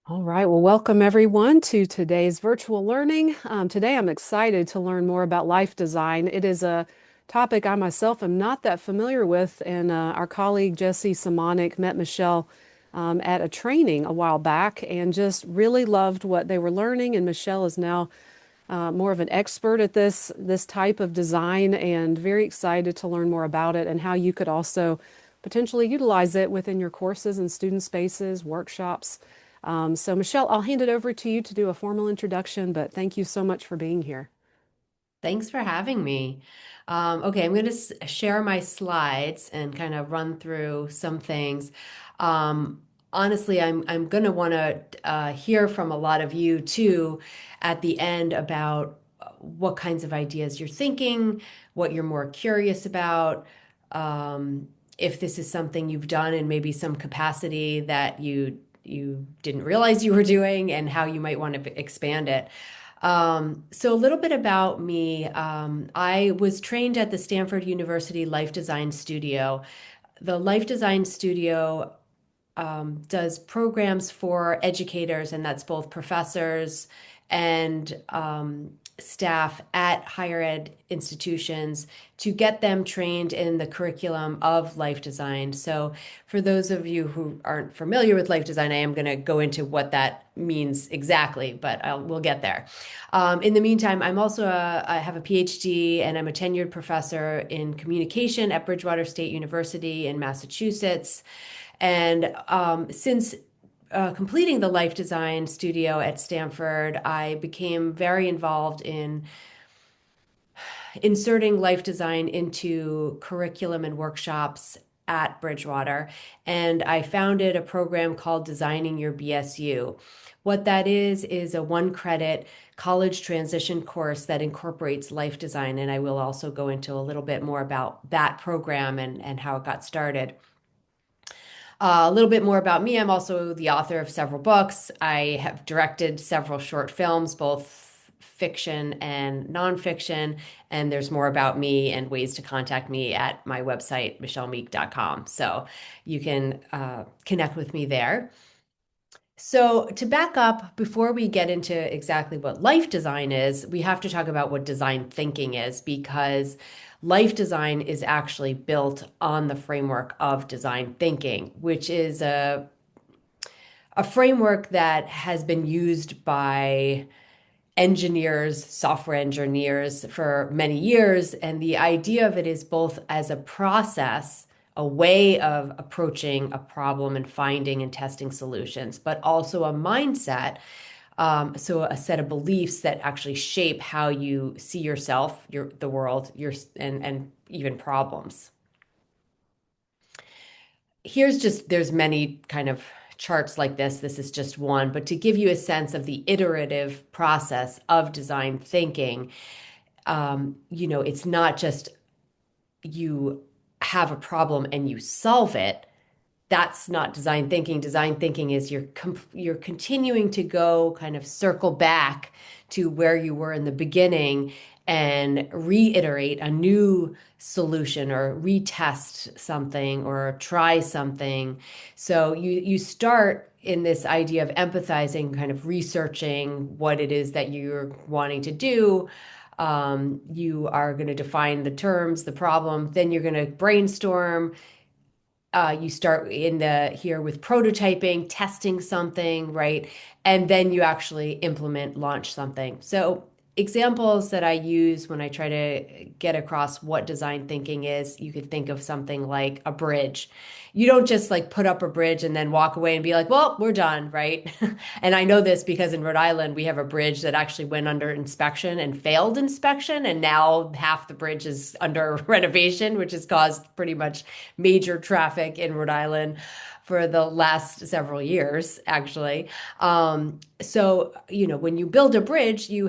All right. Well, welcome everyone to today's virtual learning. Today, I'm excited to learn more about life design. It is a topic I myself am not that familiar with, and our colleague Jesse Simonik met Michelle at a training a while back and just really loved what they were learning. And Michelle is now more of an expert at this type of design, and very excited to learn more about it and how you could also potentially utilize it within your courses and student spaces, workshops. So, Michelle, I'll hand it over to you to do a formal introduction, but thank you so much for being here. Thanks for having me. Okay, I'm going to share my slides and kind of run through some things. Honestly, I'm going to want to hear from a lot of you too at the end about what kinds of ideas you're thinking, what you're more curious about, if this is something you've done in maybe some capacity that you didn't realize you were doing, and how you might want to expand it. So a little bit about me. I was trained at the Stanford University Life Design Studio. The Life Design Studio does programs for educators, and that's both professors and staff at higher ed institutions to get them trained in the curriculum of life design. So, for those of you who aren't familiar with life design, I am going to go into what that means exactly, but we'll get there. In the meantime, I have a PhD and I'm a tenured professor in communication at Bridgewater State University in Massachusetts. And since completing the life design studio at Stanford, I became very involved in inserting life design into curriculum and workshops at Bridgewater. And I founded a program called Designing Your BSU. What that is a 1 credit college transition course that incorporates life design. And I will also go into a little bit more about that program and how it got started. A little bit more about me. I'm also the author of several books. I have directed several short films, both fiction and nonfiction. And there's more about me and ways to contact me at my website, michellemeek.com. So you can connect with me there. So, to back up, before we get into exactly what life design is, we have to talk about what design thinking is, because life design is actually built on the framework of design thinking, which is a framework that has been used by engineers, software engineers for many years. And the idea of it is both as a process, a way of approaching a problem and finding and testing solutions, but also a mindset. So a set of beliefs that actually shape how you see yourself, the world, and even problems. There's many kind of charts like this. This is just one, but to give you a sense of the iterative process of design thinking, it's not just you have a problem and you solve it. That's not design thinking. Design thinking is you're continuing to go kind of circle back to where you were in the beginning and reiterate a new solution or retest something or try something. So you start in this idea of empathizing, kind of researching what it is that you're wanting to do. You are going to define the terms, the problem, then you're going to brainstorm. You start in the here with prototyping, testing something, right? And then you actually implement, launch something. So examples that I use when I try to get across what design thinking is, you could think of something like a bridge. You don't just like put up a bridge and then walk away and be like, well, we're done, right? And I know this because in Rhode Island, we have a bridge that actually went under inspection and failed inspection. And now half the bridge is under renovation, which has caused pretty much major traffic in Rhode Island for the last several years, actually. So, when you build a bridge, you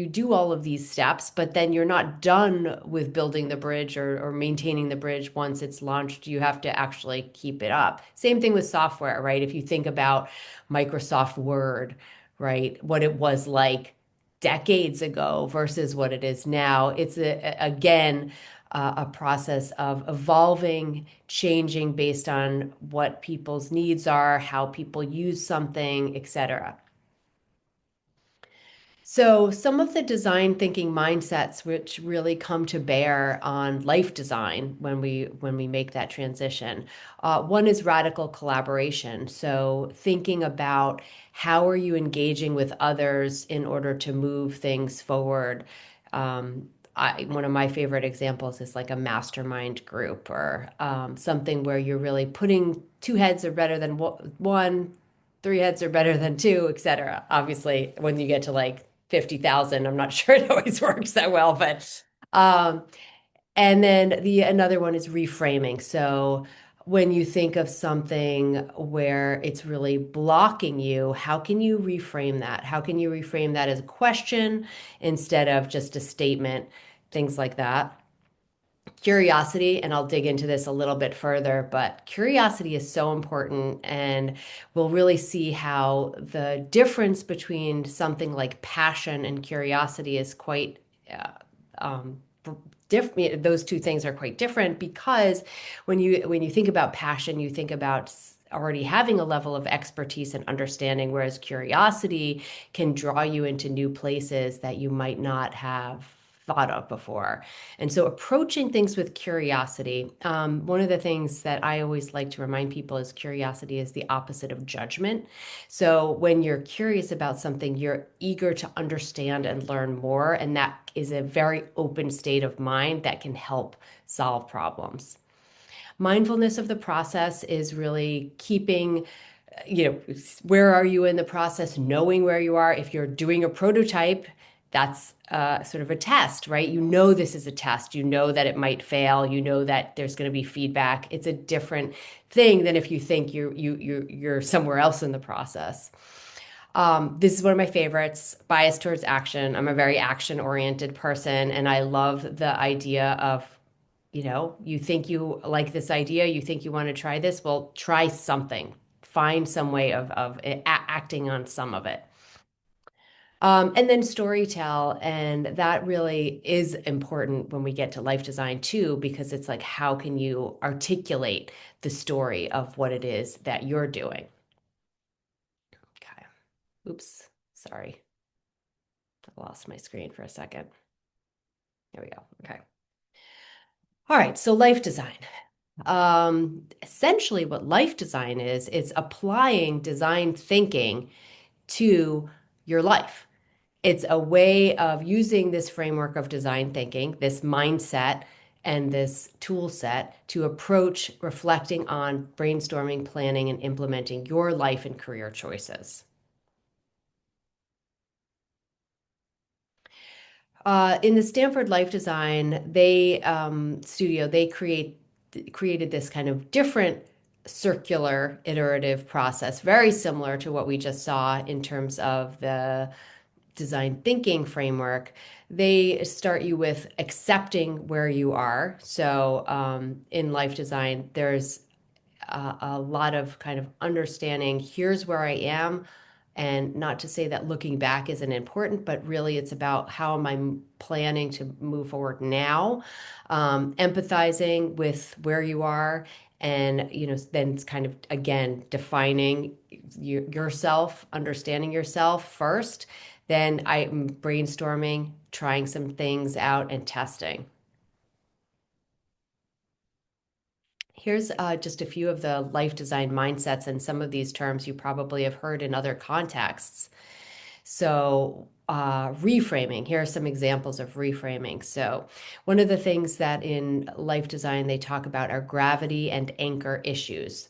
do all of these steps, but then you're not done with building the bridge or maintaining the bridge once it's launched. You have to actually keep it up. Same thing with software, right? If you think about Microsoft Word, right? What it was like decades ago versus what it is now. Again, a process of evolving, changing based on what people's needs are, how people use something, etc. So, some of the design thinking mindsets which really come to bear on life design when we make that transition. One is radical collaboration. So, thinking about how are you engaging with others in order to move things forward. One of my favorite examples is like a mastermind group or something where you're really putting two heads are better than one, three heads are better than two, etc. Obviously, when you get to like 50,000, I'm not sure it always works that well, but um, and then the another one is reframing. So when you think of something where it's really blocking you, how can you reframe that? How can you reframe that as a question instead of just a statement? Things like that. Curiosity, and I'll dig into this a little bit further, but curiosity is so important, and we'll really see how the difference between something like passion and curiosity is quite uh, different. Those two things are quite different because when you think about passion, you think about already having a level of expertise and understanding, whereas curiosity can draw you into new places that you might not have thought of before. And so approaching things with curiosity, one of the things that I always like to remind people is curiosity is the opposite of judgment. So when you're curious about something, you're eager to understand and learn more. And that is a very open state of mind that can help solve problems. Mindfulness of the process is really keeping, where are you in the process, knowing where you are. If you're doing a prototype, that's sort of a test, right? You know this is a test. You know that it might fail. You know that there's going to be feedback. It's a different thing than if you think you're somewhere else in the process. This is one of my favorites, bias towards action. I'm a very action-oriented person, and I love the idea of, you think you like this idea, you think you want to try this, well, try something. Find some way of acting on some of it. And then storytell, and that really is important when we get to life design too, because it's like, how can you articulate the story of what it is that you're doing? Okay. Oops. Sorry. I lost my screen for a second. There we go. Okay. All right. So life design. Essentially, what life design is, it's applying design thinking to your life. It's a way of using this framework of design thinking, this mindset, and this tool set to approach reflecting on brainstorming, planning, and implementing your life and career choices. In the Stanford Life Design, they created this kind of different circular iterative process, very similar to what we just saw in terms of the design thinking framework. They start you with accepting where you are. So in life design, there's a lot of kind of understanding, here's where I am. And not to say that looking back isn't important, but really it's about how am I planning to move forward now, empathizing with where you are, and then it's kind of again defining yourself, understanding yourself first. Then I'm brainstorming, trying some things out, and testing. Here's just a few of the life design mindsets, and some of these terms you probably have heard in other contexts. So, reframing, here are some examples of reframing. So, one of the things that in life design they talk about are gravity and anchor issues.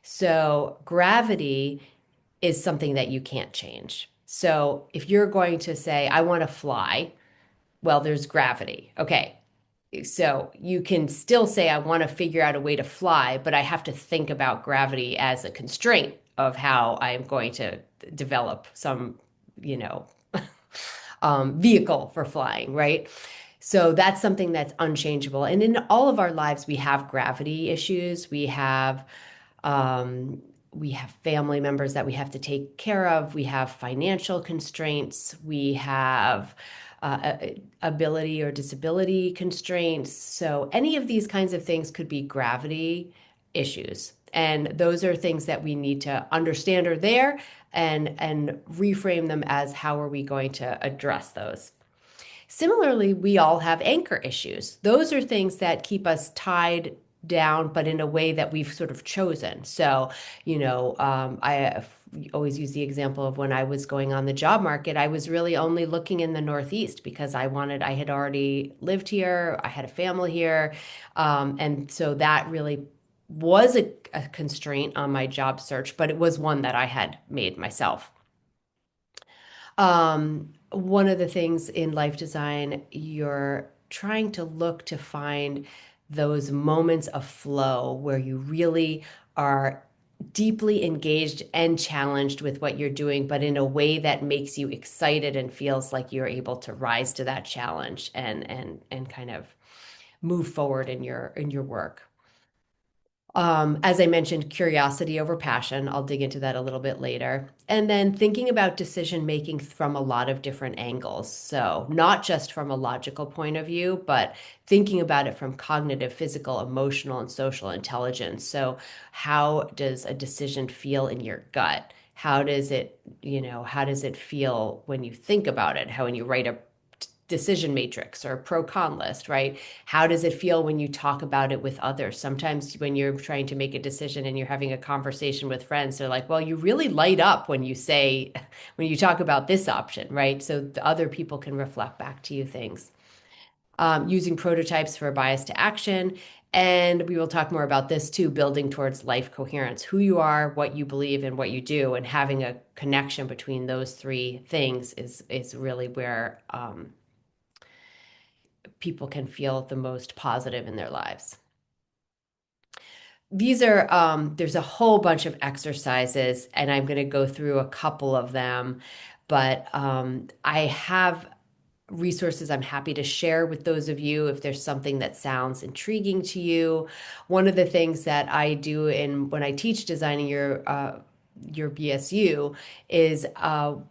So, gravity is something that you can't change. So, if you're going to say, I want to fly, well, there's gravity. Okay, so you can still say, I want to figure out a way to fly, but I have to think about gravity as a constraint of how I'm going to develop some, you know, vehicle for flying, right? So that's something that's unchangeable. And in all of our lives, we have gravity issues. Um, we have family members that we have to take care of. We have financial constraints. We have ability or disability constraints. So any of these kinds of things could be gravity issues. And those are things that we need to understand are there and reframe them as how are we going to address those. Similarly, we all have anchor issues. Those are things that keep us tied down, but in a way that we've sort of chosen. So, I always use the example of when I was going on the job market, I was really only looking in the Northeast because I had already lived here, I had a family here. And so that really was a constraint on my job search, but it was one that I had made myself. One of the things in life design, you're trying to look to find those moments of flow where you really are deeply engaged and challenged with what you're doing, but in a way that makes you excited and feels like you're able to rise to that challenge and kind of move forward in your work. As I mentioned, curiosity over passion. I'll dig into that a little bit later. And then thinking about decision making from a lot of different angles. So, not just from a logical point of view, but thinking about it from cognitive, physical, emotional, and social intelligence. So, how does a decision feel in your gut? How does it feel when you think about it? How when you write a decision matrix or a pro con list, right? How does it feel when you talk about it with others? Sometimes when you're trying to make a decision and you're having a conversation with friends, they're like, well, you really light up when you say, when you talk about this option, right? So the other people can reflect back to you things. Using prototypes for bias to action. And we will talk more about this too, building towards life coherence, who you are, what you believe, and what you do, and having a connection between those three things is really where people can feel the most positive in their lives. There's a whole bunch of exercises, and I'm going to go through a couple of them, but I have resources I'm happy to share with those of you if there's something that sounds intriguing to you. One of the things that I do in when I teach designing your BSU is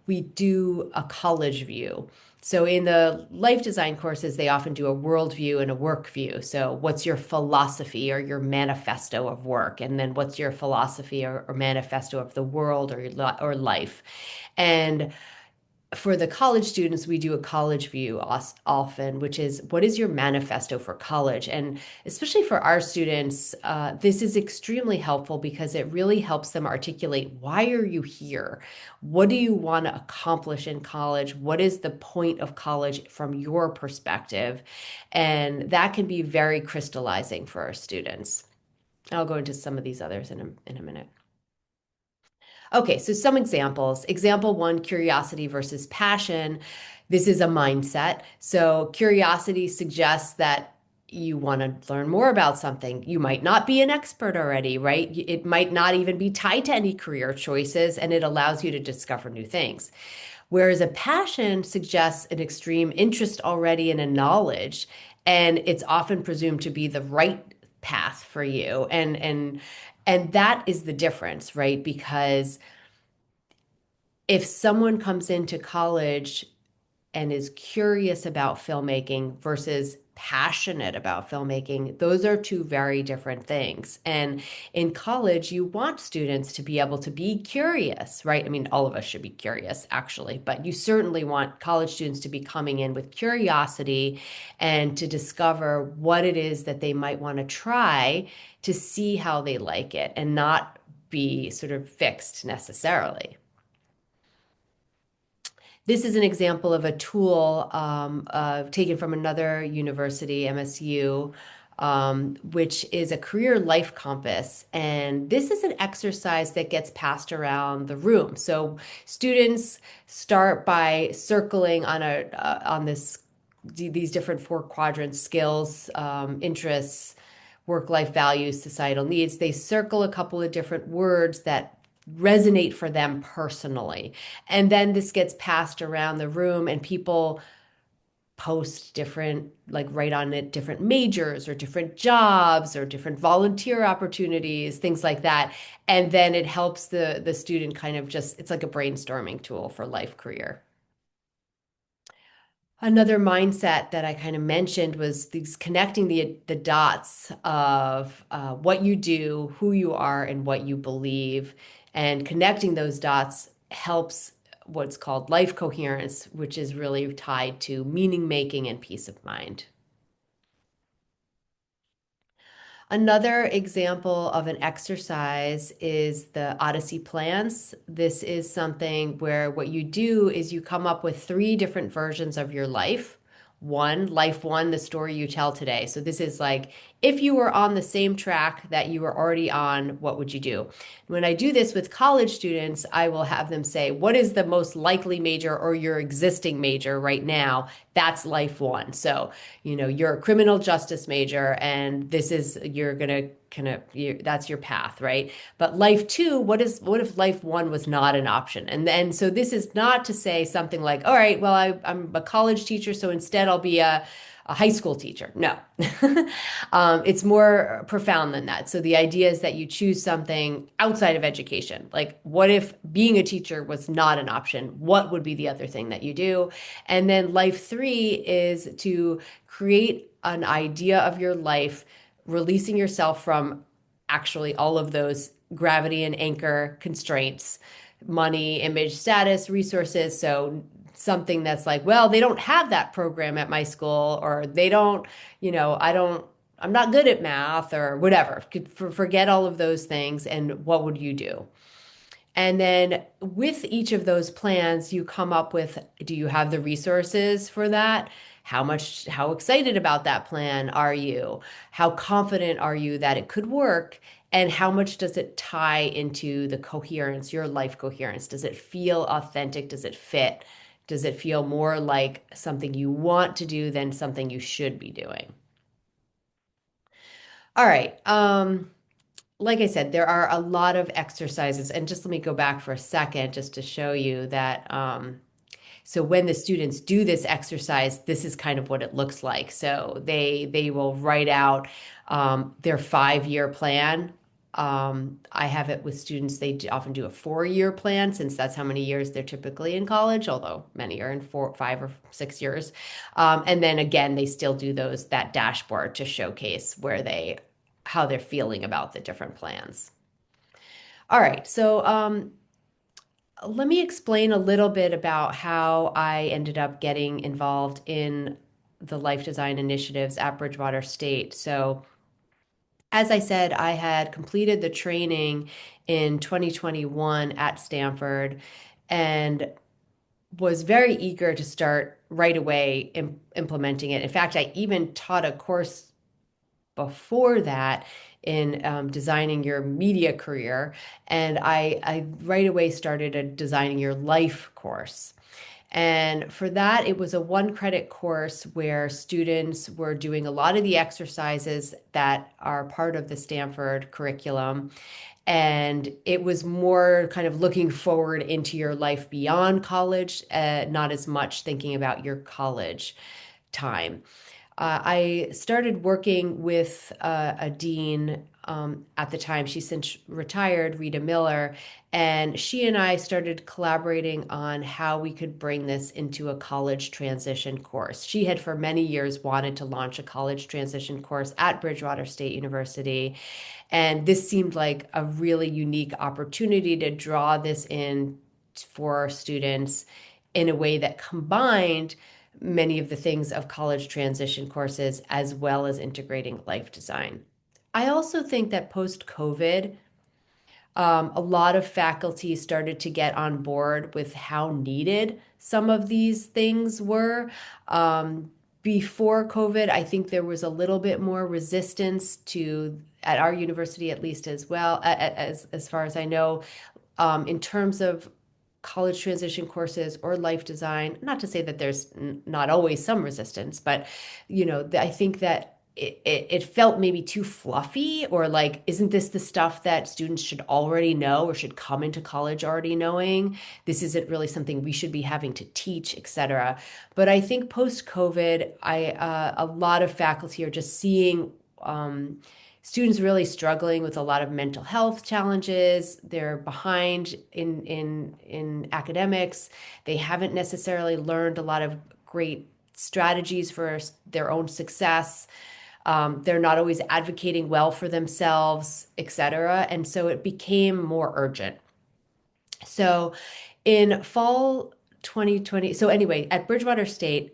we do a college view. So in the life design courses, they often do a world view and a work view. So what's your philosophy or your manifesto of work? And then what's your philosophy or manifesto of the world or life? And for the college students, we do a college view often, which is what is your manifesto for college? And especially for our students, this is extremely helpful because it really helps them articulate why are you here? What do you want to accomplish in college? What is the point of college from your perspective? And that can be very crystallizing for our students. I'll go into some of these others in a minute. Okay, so some examples. Example one, curiosity versus passion. This is a mindset. So, curiosity suggests that you want to learn more about something. You might not be an expert already, right? It might not even be tied to any career choices, and it allows you to discover new things. Whereas a passion suggests an extreme interest already in a knowledge, and it's often presumed to be the right path for you. And that is the difference, right? Because if someone comes into college and is curious about filmmaking versus passionate about filmmaking, those are two very different things. And in college, you want students to be able to be curious, right? I mean, all of us should be curious, actually, but you certainly want college students to be coming in with curiosity and to discover what it is that they might want to try to see how they like it and not be sort of fixed necessarily. This is an example of a tool taken from another university, MSU, which is a career life compass. And this is an exercise that gets passed around the room. So students start by circling on these different four quadrant skills, interests, work life values, societal needs. They circle a couple of different words that resonate for them personally. And then this gets passed around the room, and people post different, like write on it different majors or different jobs or different volunteer opportunities, things like that. And then it helps the student kind of just, it's like a brainstorming tool for life career. Another mindset that I kind of mentioned was these connecting the dots of what you do, who you are, and what you believe, and connecting those dots helps what's called life coherence, which is really tied to meaning making and peace of mind. Another example of an exercise is the Odyssey plans. This is something where what you do is you come up with three different versions of your life. Life one, the story you tell today. So this is like if you were on the same track that you were already on, what would you do? When I do this with college students, I will have them say, what is the most likely major or your existing major right now? That's life one. So you're a criminal justice major and this is you're gonna kind of that's your path, right? But life two, what if life one was not an option? And then so this is not to say something like, all right, well, I'm a college teacher, so instead I'll be a high school teacher. No. It's more profound than that. So the idea is that you choose something outside of education. Like, what if being a teacher was not an option? What would be the other thing that you do? And then life three is to create an idea of your life, releasing yourself from actually all of those gravity and anchor constraints, money, image, status, resources. So something that's like, well, they don't have that program at my school, or they don't, I'm not good at math or whatever. Forget all of those things. And what would you do? And then with each of those plans, you come up with, do you have the resources for that? How excited about that plan are you? How confident are you that it could work? And how much does it tie into the coherence, your life coherence? Does it feel authentic? Does it fit? Does it feel more like something you want to do than something you should be doing? All right. Like I said, there are a lot of exercises. And just let me go back for a second just to show you that. So when the students do this exercise, this is kind of what it looks like. So they will write out their 5-year plan. I have it with students, often do a 4-year plan since that's how many years they're typically in college, although many are in 5 or 6 years. And then again, they still do that dashboard to showcase how they're feeling about the different plans. All right, so let me explain a little bit about how I ended up getting involved in the life design initiatives at Bridgewater State. So, as I said, I had completed the training in 2021 at Stanford and was very eager to start right away implementing it. In fact, I even taught a course before that in designing your media career. And I right away started a designing your life course. And for that, it was a 1 credit course where students were doing a lot of the exercises that are part of the Stanford curriculum. And it was more kind of looking forward into your life beyond college, not as much thinking about your college time. I started working with a dean at the time. She's since retired, Rita Miller, and she and I started collaborating on how we could bring this into a college transition course. She had for many years wanted to launch a college transition course at Bridgewater State University, and this seemed like a really unique opportunity to draw this in for students in a way that combined many of the things of college transition courses as well as integrating life design. I also think that post COVID, a lot of faculty started to get on board with how needed some of these things were. Before COVID, I think there was a little bit more resistance at our university, at least as well, as far as I know, in terms of college transition courses or life design. Not to say that there's not always some resistance, but I think that it felt maybe too fluffy, or like, isn't this the stuff that students should already know or should come into college already knowing? This isn't really something we should be having to teach, etc. But I think post COVID, a lot of faculty are just seeing students really struggling with a lot of mental health challenges. They're behind in academics. They haven't necessarily learned a lot of great strategies for their own success. They're not always advocating well for themselves, et cetera. And so it became more urgent. So in fall 2020, so anyway, at Bridgewater State,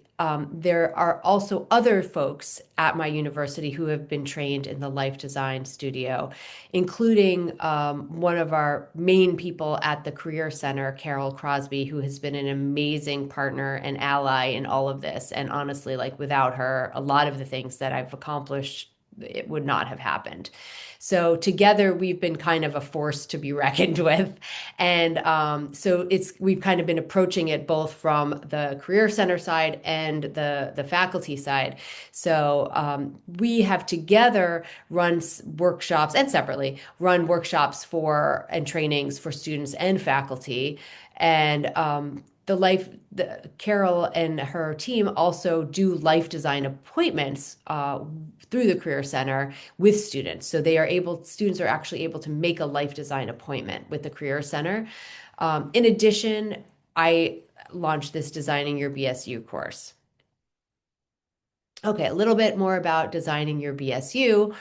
there are also other folks at my university who have been trained in the life design studio, including one of our main people at the Career Center, Carol Crosby, who has been an amazing partner and ally in all of this. And honestly, like without her, a lot of the things that I've accomplished, it would not have happened. So together we've been kind of a force to be reckoned with. And so we've kind of been approaching it both from the Career Center side and the faculty side. So we have together run workshops and separately run workshops for and trainings for students and faculty. And Carol and her team also do life design appointments through the Career Center with students. So students are actually able to make a life design appointment with the Career Center. In addition, I launched this Designing Your BSU course. Okay, a little bit more about Designing Your BSU.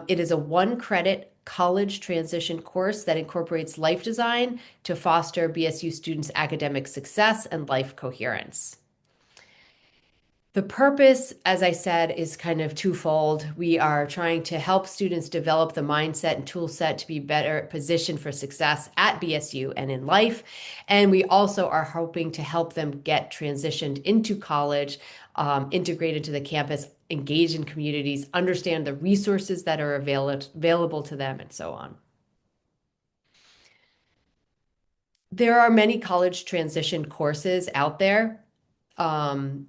It is a 1 credit college transition course that incorporates life design to foster BSU students' academic success and life coherence. The purpose, as I said, is kind of twofold. We are trying to help students develop the mindset and tool set to be better positioned for success at BSU and in life. And we also are hoping to help them get transitioned into college, integrated to the campus, engage in communities, understand the resources that are available to them, and so on. There are many college transition courses out there. Um,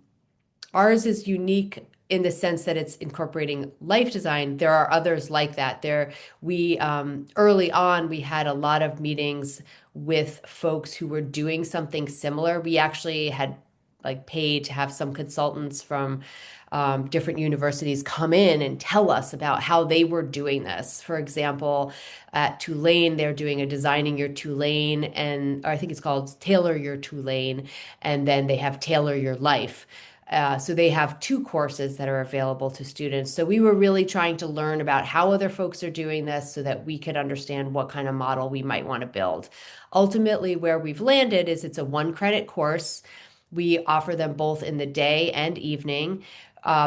Ours is unique in the sense that it's incorporating life design. There are others like that. We early on we had a lot of meetings with folks who were doing something similar. We actually had like paid to have some consultants from different universities come in and tell us about how they were doing this. For example, at Tulane, they're doing a Designing Your Tulane, and or I think it's called Tailor Your Tulane, and then they have Tailor Your Life. So they have 2 courses that are available to students. So we were really trying to learn about how other folks are doing this so that we could understand what kind of model we might want to build. Ultimately, where we've landed is it's a 1 credit course. We offer them both in the day and evening.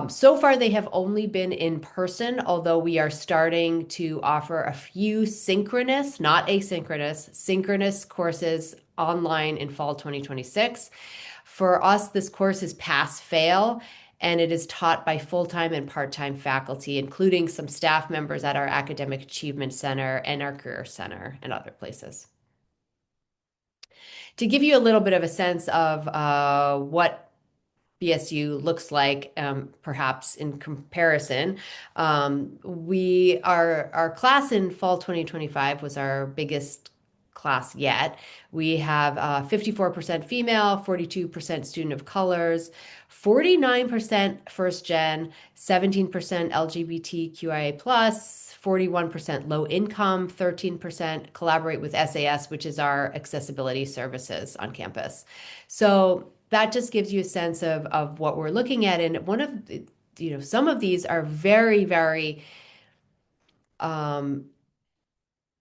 So far, they have only been in person, although we are starting to offer a few synchronous, not asynchronous, synchronous courses online in fall 2026. For us, this course is pass-fail, and it is taught by full-time and part-time faculty, including some staff members at our Academic Achievement Center and our Career Center and other places. To give you a little bit of a sense of what BSU looks like, perhaps in comparison. Our class in fall 2025 was our biggest class yet. We have 54% female, 42% student of colors, 49% first gen, 17% LGBTQIA+, 41% low income, 13% collaborate with SAS, which is our accessibility services on campus. So that just gives you a sense of what we're looking at. And some of these are very, very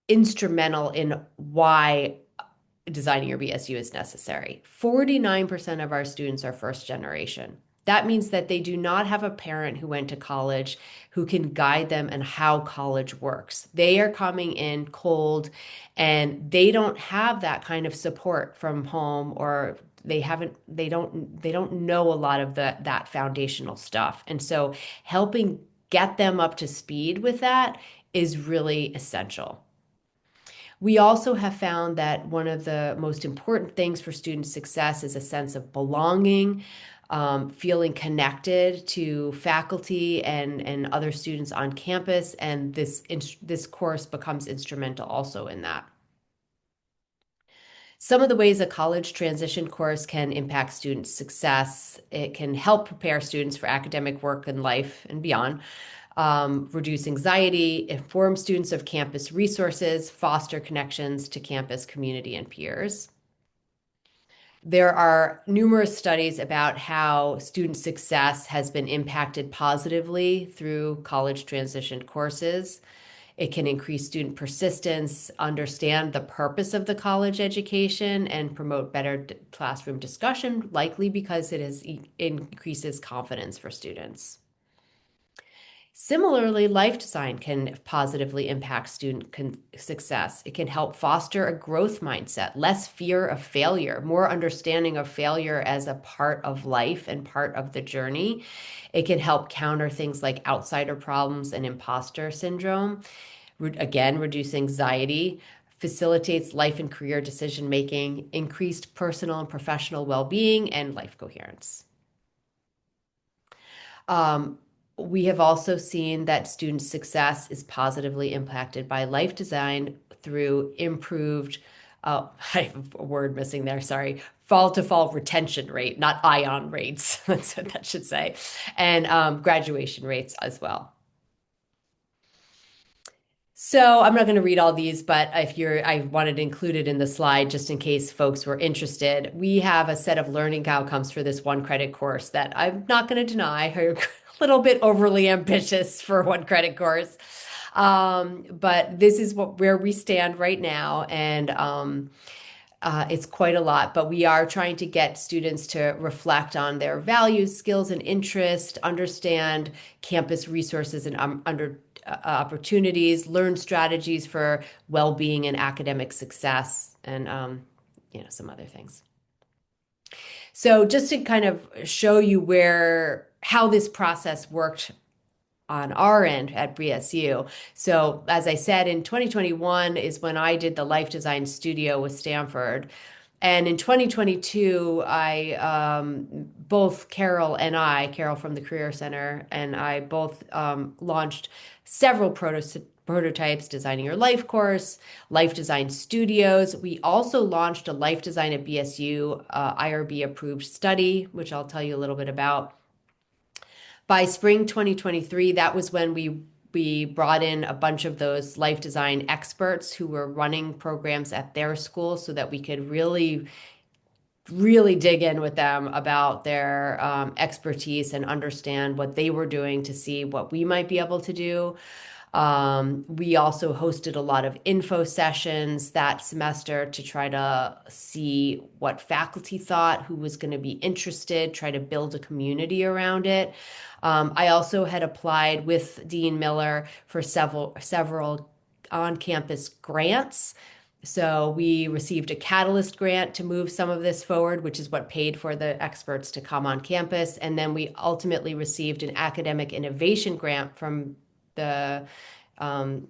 instrumental in why Designing Your BSU is necessary. 49% of our students are first generation. That means that they do not have a parent who went to college who can guide them on how college works. They are coming in cold and they don't have that kind of support from home, or they don't know a lot of that foundational stuff. And so helping get them up to speed with that is really essential. We also have found that one of the most important things for student success is a sense of belonging, feeling connected to faculty and other students on campus, and this course becomes instrumental also in that. Some of the ways a college transition course can impact student success: it can help prepare students for academic work and life and beyond, reduce anxiety, inform students of campus resources, foster connections to campus community and peers. There are numerous studies about how student success has been impacted positively through college transition courses. It can increase student persistence, understand the purpose of the college education, and promote better classroom discussion, likely because increases confidence for students. Similarly, life design can positively impact success. It can help foster a growth mindset, less fear of failure, more understanding of failure as a part of life and part of the journey. It can help counter things like outsider problems and imposter syndrome. Again, reduce anxiety, facilitates life and career decision making, increased personal and professional well being, and life coherence. Um, we have also seen that student success is positively impacted by life design through improved, I have a word missing there, sorry, fall to fall retention rate, not ion rates. That's what that should say, and graduation rates as well. So I'm not going to read all these, but I wanted to include it in the slide just in case folks were interested. We have a set of learning outcomes for this one credit course that I'm not going to deny are a little bit overly ambitious for one credit course. But this is where we stand right now. And it's quite a lot, but we are trying to get students to reflect on their values, skills, and interest, understand campus resources and opportunities, learn strategies for well-being and academic success, and some other things. So just to kind of show you how this process worked on our end at BSU. So as I said, in 2021 is when I did the Life Design Studio with Stanford. And in 2022, both Carol from the Career Center, and I both launched several prototypes, Designing Your Life course, Life Design Studios. We also launched a Life Design at BSU IRB approved study, which I'll tell you a little bit about. By spring 2023, that was when we brought in a bunch of those life design experts who were running programs at their school so that we could really dig in with them about their expertise and understand what they were doing to see what we might be able to do. We also hosted a lot of info sessions that semester to try to see what faculty thought, who was going to be interested, try to build a community around it. I also had applied with Dean Miller for several on-campus grants. So we received a Catalyst grant to move some of this forward, which is what paid for the experts to come on campus. And then we ultimately received an academic innovation grant from the um,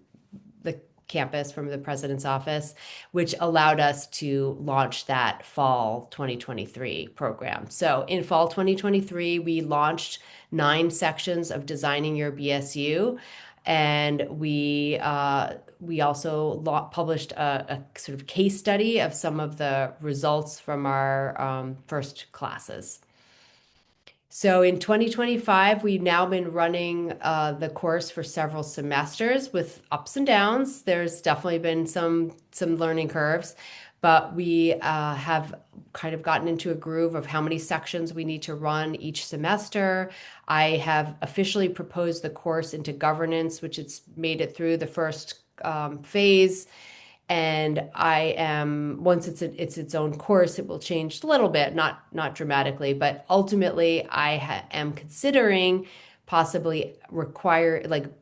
the campus, from the president's office, which allowed us to launch that fall 2023 program. So in fall 2023, we launched 9 sections of Designing Your BSU. And we also published a sort of case study of some of the results from our first classes. So in 2025, we've now been running the course for several semesters with ups and downs. There's definitely been some learning curves, but we have kind of gotten into a groove of how many sections we need to run each semester. I have officially proposed the course into governance, which it's made it through the first phase. And once it's its own course, it will change a little bit, not dramatically, but ultimately I am considering possibly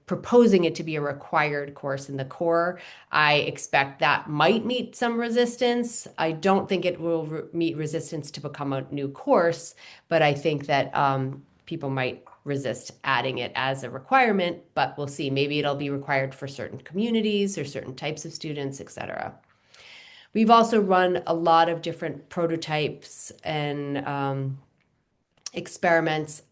proposing it to be a required course in the core. I expect that might meet some resistance. I don't think it will meet resistance to become a new course, but I think that people might resist adding it as a requirement, but we'll see. Maybe it'll be required for certain communities or certain types of students, etc. We've also run a lot of different prototypes and experiments.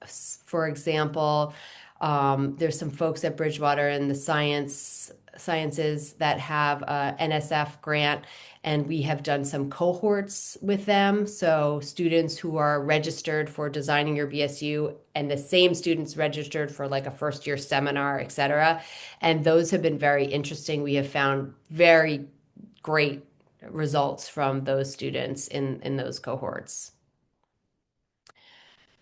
For example, there's some folks at Bridgewater in the sciences that have a NSF grant, and we have done some cohorts with them. So students who are registered for Designing Your BSU and the same students registered for like a first year seminar, et cetera. And those have been very interesting. We have found very great results from those students in those cohorts.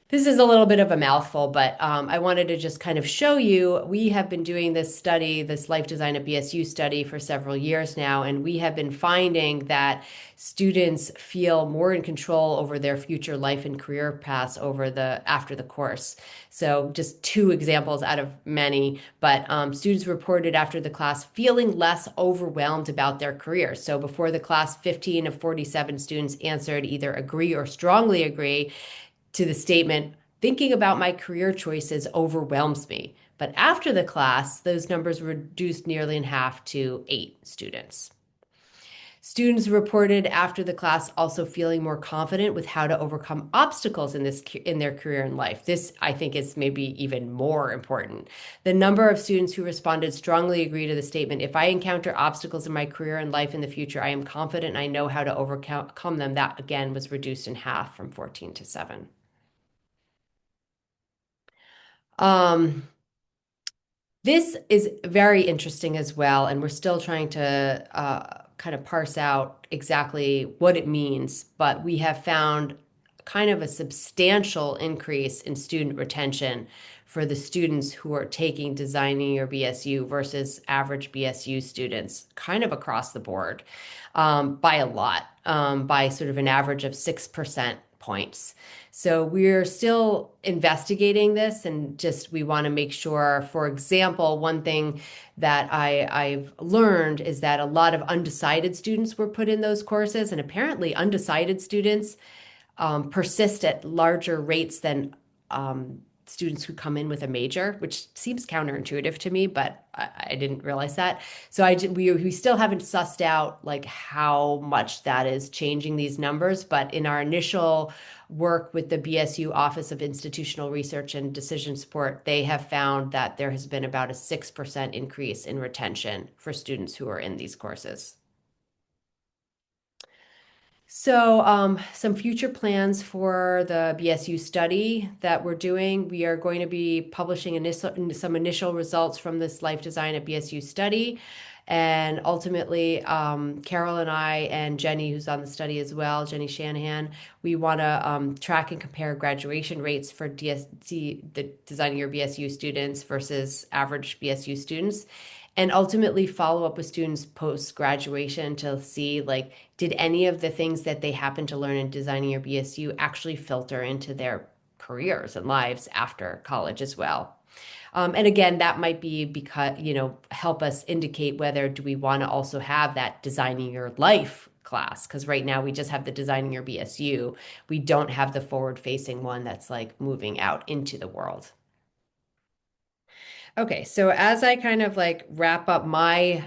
This is a little bit of a mouthful, but I wanted to just kind of show you. We have been doing this study, this life design at BSU study for several years now, and we have been finding that students feel more in control over their future life and career paths after the course. So just two examples out of many, but students reported after the class feeling less overwhelmed about their career. So before the class, 15 of 47 students answered either agree or strongly agree to the statement, thinking about my career choices overwhelms me. But after the class, those numbers reduced nearly in half to 8 students. Students reported after the class also feeling more confident with how to overcome obstacles in their career and life. This, I think, is maybe even more important. The number of students who responded strongly agree to the statement, if I encounter obstacles in my career and life in the future, I am confident and I know how to overcome them. That again was reduced in half from 14 to 7. Um, this is very interesting as well, and we're still trying to kind of parse out exactly what it means, but we have found kind of a substantial increase in student retention for the students who are taking Designing Your BSU versus average BSU students, kind of across the board, by a lot, by sort of an average of 6% points. So we're still investigating this and just we want to make sure, for example, one thing that I've learned is that a lot of undecided students were put in those courses, and apparently undecided students persist at larger rates than students who come in with a major, which seems counterintuitive to me, but I didn't realize that. So we still haven't sussed out like how much that is changing these numbers, but in our initial work with the BSU Office of Institutional Research and Decision Support, they have found that there has been about a 6% increase in retention for students who are in these courses. So, some future plans for the BSU study that we're doing. We are going to be publishing some initial results from this life design at BSU study. And ultimately, Carol and I and Jenny, who's on the study as well, Jenny Shanahan, we want to track and compare graduation rates for the Designing Your BSU students versus average BSU students, and ultimately follow up with students post graduation to see like did any of the things that they happen to learn in Designing Your BSU actually filter into their careers and lives after college as well. And again, that might be because, help us indicate whether do we want to also have that Designing Your Life class, because right now we just have the Designing Your BSU. We don't have the forward facing one that's like moving out into the world. Okay, so as I kind of like wrap up my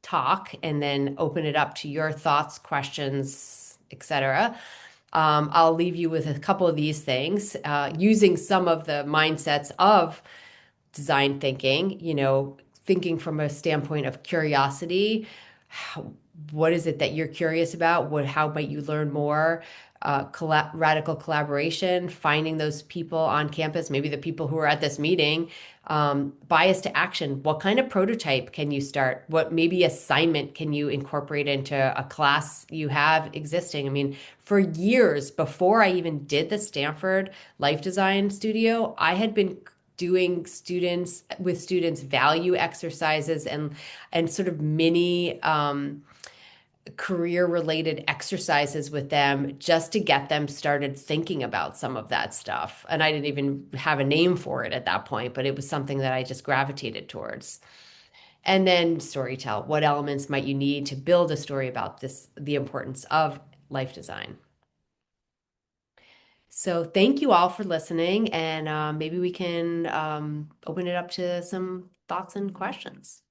talk and then open it up to your thoughts, questions, etc. I'll leave you with a couple of these things using some of the mindsets of design thinking, thinking from a standpoint of curiosity. What is it that you're curious about? How might you learn more? Radical collaboration, finding those people on campus, maybe the people who are at this meeting. Bias to action. What kind of prototype can you start? What maybe assignment can you incorporate into a class you have existing? I mean, for years before I even did the Stanford Life Design Studio, I had been doing students value exercises and sort of mini career related exercises with them just to get them started thinking about some of that stuff. And I didn't even have a name for it at that point, but it was something that I just gravitated towards. And then storytell. What elements might you need to build a story about the importance of life design? So thank you all for listening, and maybe we can open it up to some thoughts and questions.